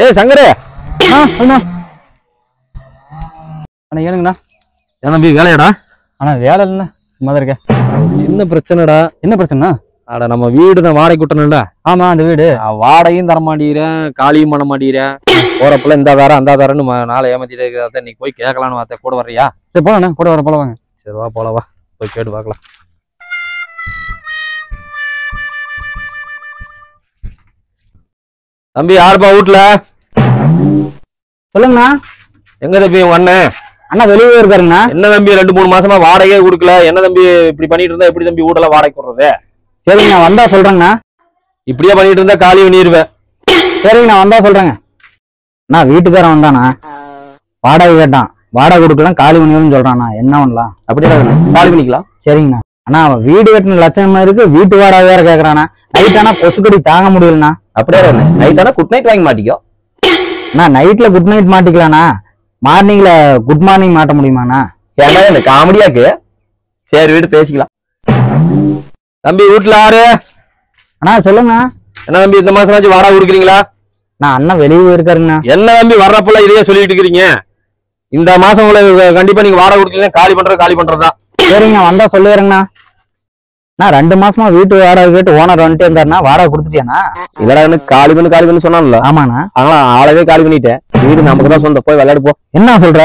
ஏய் சங்கரே, அண்ணா ஏனுங்கண்ணா? என் தம்பி வேலையாடா? ஆனா வேலை இல்லைண்ணா, சும்மா தான் இருக்கேன். சின்ன பிரச்சனைடா. என்ன பிரச்சனைண்ணா? அட நம்ம வீடு நான் வாடகை விட்டணும்ல. ஆமா, அந்த வீடு வாடகையும் தர மாட்டேங்கிறேன், காலியும் பண்ண மாட்டேங்கிறேன். போறப்பல இந்த தாரம் அந்த தாரன்னு நாளை ஏமாத்திட்டே இருக்கிறத நீ போய் கேட்கலான்னு பார்த்தேன். கூட வர்றியா? சரி போலாண்ணா, கூட வர போல வாங்க. சரி வா போல, வா போய் கேட்டு பார்க்கலாம். தம்பி யாருப்பா வீட்டுல? சொல்லுங்கண்ணா. எங்க தம்பி உங்க அண்ணன்? அண்ணா வெளியே இருக்காருங்கண்ணா. என்ன தம்பி 2-3 மாசமா வாடகையே கொடுக்கல? என்ன தம்பி இப்படி பண்ணிட்டு இருந்தா எப்படி தம்பி வீட்டெல்லாம் வாடகை கொடுறது? சரிங்கண்ணா, வந்தா சொல்றேங்கண்ணா. இப்படியே பண்ணிட்டு இருந்தா காலி பண்ணிடுவேன். சரிங்கண்ணா, வந்தா சொல்றேங்க. நான் வீட்டுக்காரன் வந்தானா, வாடகை கேட்டான், வாடகை கொடுக்கலாம், காலி பண்ணிடுன்னு சொல்றானா, என்ன பண்ணலாம்? அப்படியே காலி பண்ணிக்கலாம். சரிங்கண்ணா. ஆனா அவன் வீடு கட்டின லட்சமா இருக்கு, வீட்டு வாடகை வேற கேக்குறானா. நைட்டானா கொசுக்கடி தாங்க முடியலண்ணா. அப்படியே நைட் ஆனா குட் நைட் வாங்கி மாட்டிக்கோ. நான் நைட்ல குட் நைட் மாட்டிக்கலாண்ணா, மார்னிங்ல குட் மார்னிங் மாட்ட முடியுமாண்ணா? ஏன்னா இந்த காமெடியாக்கு. சரி வீடு பேசிக்கலாம். தம்பி வீட்டுல யாரு? அண்ணா சொல்லுங்க. என்ன தம்பி இந்த மாசம் வாடகை கொடுக்குறீங்களா? நான் அண்ணன் வெளியே இருக்காருங்கண்ணா. என்ன தம்பி வர்றப்பெல்லாம் இதையே சொல்லிட்டு இருக்கிறீங்க? இந்த மாசம் உங்களை கண்டிப்பா நீங்க வாடகை கொடுக்கீங்க, காலி பண்றதா? சரிங்க, வந்தா சொல்லுறேங்கண்ணா. நான் 2 மாசமா வீட்டு வாடகை கேட்டு ஓனர் வந்துட்டே இருந்தாருண்ணா, வாடகை கொடுத்துட்டியாண்ணா? இதெல்லாம் காலி பண்ணி சொன்னான்ல. ஆமாண்ணா. ஆனா ஆளவே காலி பண்ணிட்டேன். வீடு நமக்கு தான் சொந்த, போய் விளையாடு போ. என்ன சொல்ற?